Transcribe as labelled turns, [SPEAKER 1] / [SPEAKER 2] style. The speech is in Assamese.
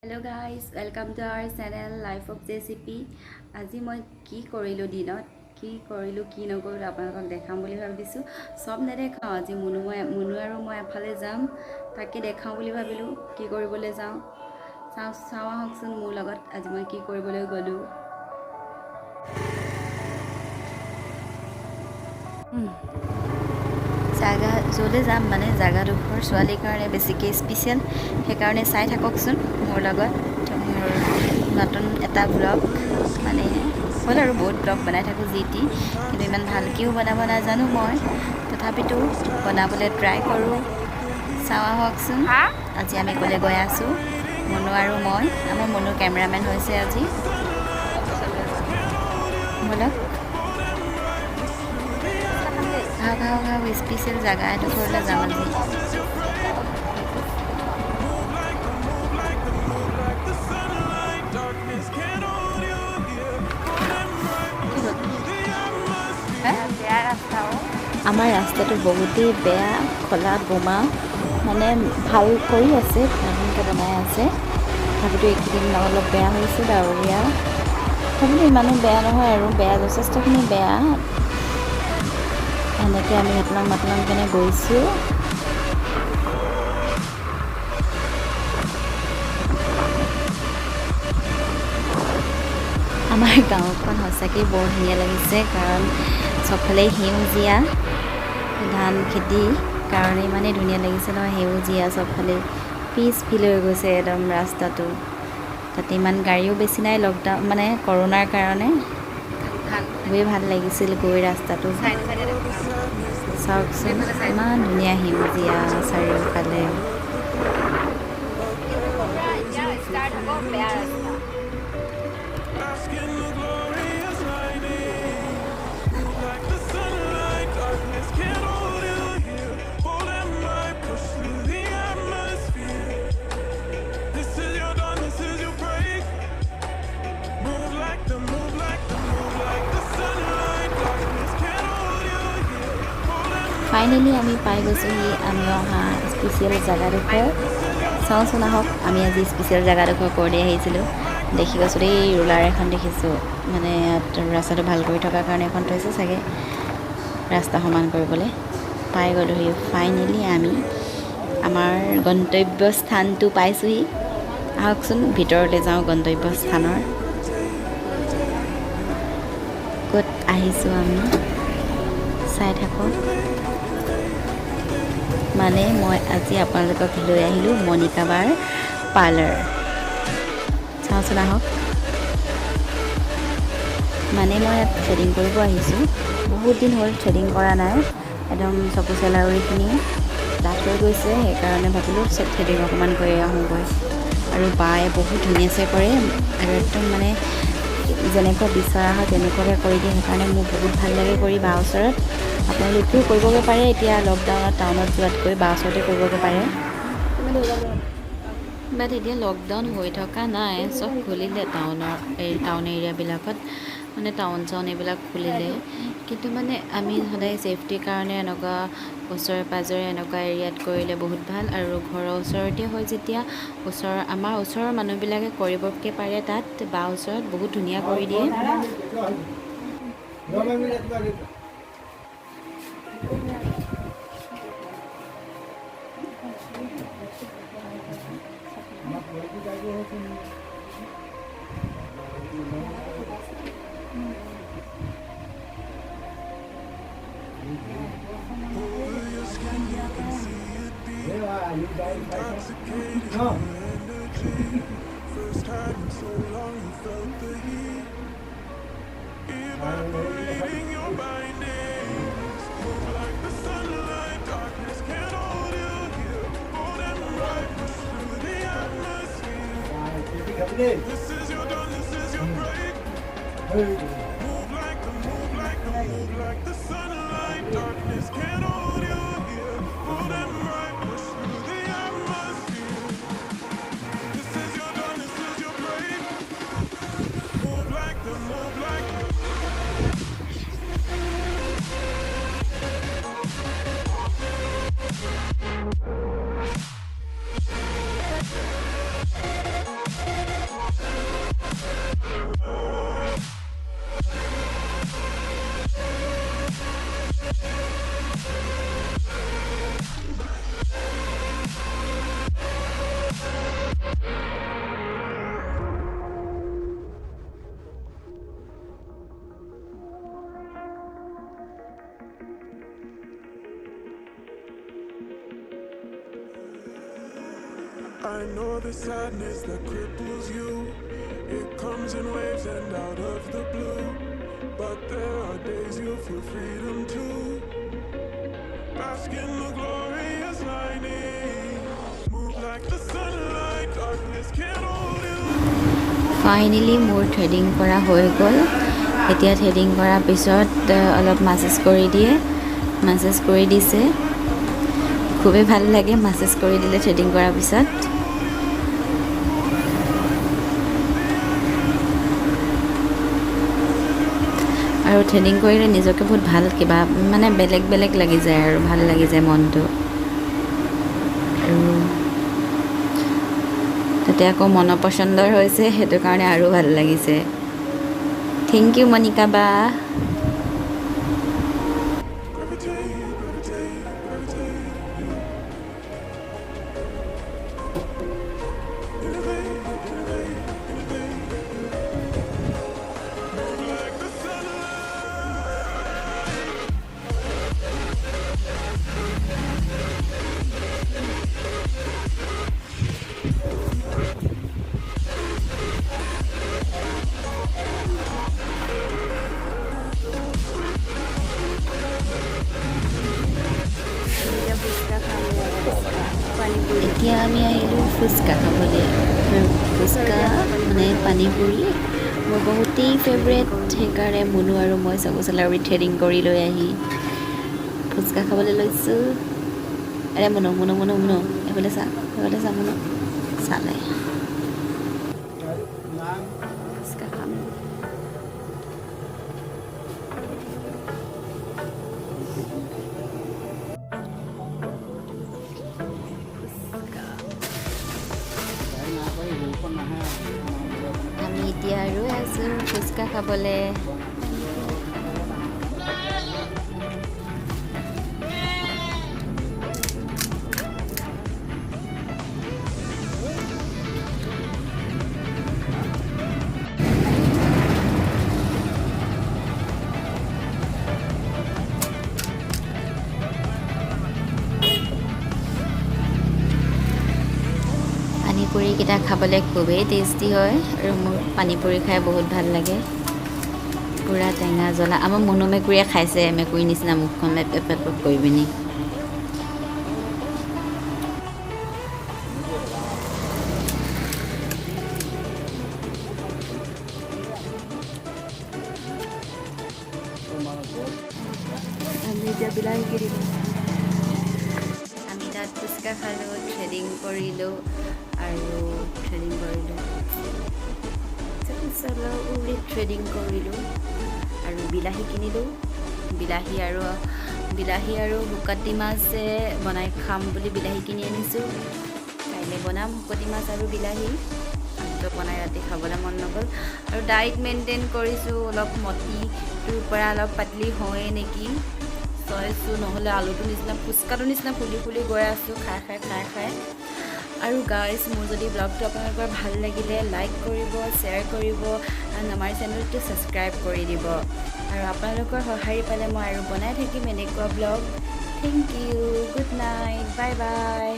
[SPEAKER 1] Hello guys, welcome to our channel Life of JCP. আজি মই কি কৰিলো দিনত কি কৰিলো কি নকৰিলো আপোনালোকক দেখাম বুলি ভাবিছো সব নেদেখাও আজি মুনু আৰু মই এফালে যাম তাকে দেখাও বুলি ভাবিলো কি কৰিবলৈ যাও চাও আহকচোন মোৰ লগত আজি মই কি কৰিবলৈ গলো জাগা জলে যাম মানে জাগাডোখৰ ছোৱালীৰ কাৰণে বেছিকৈ স্পেচিয়েল সেইকাৰণে চাই থাককচোন মোৰ লগত নতুন এটা ব্লগ মানে হ'ল আৰু বহুত ব্লগ বনাই থাকোঁ কিন্তু ইমান ভালকৈও বনাব নাজানো মই তথাপিতো বনাবলৈ ট্ৰাই কৰোঁ চাওঁ আহকচোন আজি আমি ক'লে গৈ আছোঁ মুনু আৰু মই আমাৰ মুনু কেমেৰামেন হৈছে আজি বলক ঘাও স্পেচিয়েল জাগা এডোখৰলৈ যাম আজি আমাৰ ৰাস্তাটো বহুতেই বেয়া খোলা বোমা মানে ভাল কৰি আছে নতুনকৈ বনাই আছে তথাপিতো এইকেইদিন অলপ বেয়া হৈছে ডাৱৰীয়া তথাপিতো ইমানো বেয়া নহয় আৰু বেয়া যথেষ্টখিনি বেয়া এনেকৈ আমি মাতলাং কেনে গৈছোঁ আমাৰ গাঁওখন সঁচাকৈ বৰ ধুনীয়া লাগিছে কাৰণ চবফালে সেউজীয়া ধান খেতি কাৰণে ইমানেই ধুনীয়া লাগিছে নহয় সেউজীয়া চবফালে পিছফিল হৈ গৈছে একদম ৰাস্তাটো তাতে ইমান গাড়ীও বেছি নাই লকডাউন মানে কৰোণাৰ কাৰণে খুবেই ভাল লাগিছিল গৈ ৰাস্তাটো চাওকচোন ইমান ধুনীয়া সেউজীয়া চাৰিওফালে ফাইনেলি আমি পাই গৈছোঁহি আমি অহা স্পেচিয়েল জেগাডোখৰ চাওঁচোন আহক আমি আজি স্পেচিয়েল জেগাডোখৰ কৰি আহিছিলোঁ দেখি গৈছোঁ দেই ৰোলাৰ এখন দেখিছোঁ মানে ইয়াত ৰাস্তাটো ভাল কৰি থকাৰ কাৰণে এখন থৈছে চাগে ৰাস্তা সমান কৰিবলৈ পাই গ'লোহি ফাইনেলি আমি আমাৰ গন্তব্য স্থানটো পাইছোঁহি আহকচোন ভিতৰলৈ যাওঁ গন্তব্য স্থানৰ ক'ত আহিছোঁ আমি চাই থাকক মানে মই আজি আপোনালোকক লৈ আহিলোঁ মনিকা বাৰ পাৰ্লাৰ চাওঁচোন আহক মানে মই ইয়াত থ্ৰেডিং কৰিব আহিছোঁ বহুত দিন হ'ল থ্ৰেডিং কৰা নাই একদম চকু চেলাউৰিখিনি ডাঠ হৈ গৈছে সেইকাৰণে ভাবিলোঁ থ্ৰেডিং অকণমান কৰি আহোঁগৈ আৰু বায়ে বহুত ধুনীয়াকৈ কৰে আৰু একদম মানে যেনেকুৱা বিচৰা হয় তেনেকুৱাকৈ কৰি দিয়ে সেইকাৰণে মোৰ বহুত ভাল লাগে কৰি বাৰ ওচৰত আপোনালোকেও কৰিবগৈ পাৰে এতিয়া লকডাউনত টাউনত যোৱাতকৈ বাৰ ওচৰতে কৰিবগৈ পাৰে বাট এতিয়া লকডাউন হৈ থকা নাই চব খুলিলে টাউন এৰিয়াবিলাকত মানে টাউন এইবিলাক খুলিলে কিন্তু মানে আমি সদায় ছেফটিৰ কাৰণে এনেকুৱা ওচৰে পাঁজৰে এনেকুৱা এৰিয়াত কৰিলে বহুত ভাল আৰু ঘৰৰ ওচৰতে হয় যেতিয়া আমাৰ ওচৰৰ মানুহবিলাকে কৰিবকৈ পাৰে তাত বাৰ ওচৰত বহুত ধুনীয়া কৰি দিয়ে
[SPEAKER 2] I know the sadness that cripples you. It comes in waves and out of the blue. But there are days you feel freedom too. Bask in the glorious lightning. Move like the sunlight, darkness can't hold you.
[SPEAKER 1] Finally মোৰ থ্ৰেডিং কৰা হৈ গ'ল। এতিয়া থ্ৰেডিং কৰাৰ পিছত অলপ মাছাজ কৰি দিয়ে, মাছাজ কৰি দিছে। খুবেই ভাল লাগে মাছাজ কৰি দিলে থ্ৰেডিং কৰাৰ পিছত। আৰু থ্ৰেডিং কৰিলে নিজকে বহুত ভাল কিবা মানে বেলেগ বেলেগ লাগি যায় আৰু ভাল লাগি যায় মনটো। আৰু তাতে আকৌ মনৰ পচন্দৰ হৈছে, সেইটো কাৰণে আৰু ভাল লাগিছে। থেংক ইউ মনিকা বা। এতিয়া আমি আহিলোঁ ফুচকা খাবলৈ। ফুচকা মানে পানীপুৰি মোৰ বহুতেই ফেভৰেট, সেইকাৰণে মুনু আৰু মই চকুচলাউৰি থ্ৰেডিং কৰি লৈ আহি ফুচকা খাবলৈ লৈছোঁ। আৰে মুনু মুনু মুনু মুনু এইফালে চা মুনু চালে ফুচকা খাম। আমি এতিয়া আৰু আছোঁ ফুচকা খাবলৈ। পানীপুৰিকেইটা খাবলৈ খুবেই টেষ্টি হয় আৰু মোৰ পানীপুৰি খাই বহুত ভাল লাগে। পূৰা টেঙা জ্বলা। আমাৰ মুনু মেকুৰীয়ে খাইছে, মেকুৰী নিচিনা মুখখন লেপ কৰি পিনি। আমি এতিয়া বিলাহী কিনিম। আমি তাত ফুচকা খালোঁ, থ্ৰেডিং কৰিলোঁ চকুচলাউৰি থ্ৰেডিং কৰিলোঁ আৰু বিলাহী কিনিলোঁ। বিলাহী আৰু শুকাতি মাছে বনাই খাম বুলি বিলাহী কিনি আনিছোঁ। কাইলৈ বনাম শুকতি মাছ আৰু বিলাহী। তো বনাই ৰাতি খাবলৈ মন নগ'ল আৰু ডায়েট মেইনটেইন কৰিছোঁ। অলপ মটিটোৰ পৰা অলপ পাতলি হয়ে নেকি চাইছোঁ, নহ'লে আলুটোৰ নিচিনা ফুচকাটোৰ নিচিনা ফুলি ফুলি গৈ আছোঁ খাই। আৰু গাইজ, মোৰ যদি ব্লগটো আপোনালোকৰ ভাল লাগিলে লাইক কৰিব, শ্বেয়াৰ কৰিব আৰু আমাৰ চেনেলটো ছাবস্ক্ৰাইব কৰি দিব। আৰু আপোনালোকৰ সঁহাৰি পালে মই আৰু বনাই থাকিম এনেকুৱা blog. Thank you, good night, bye by.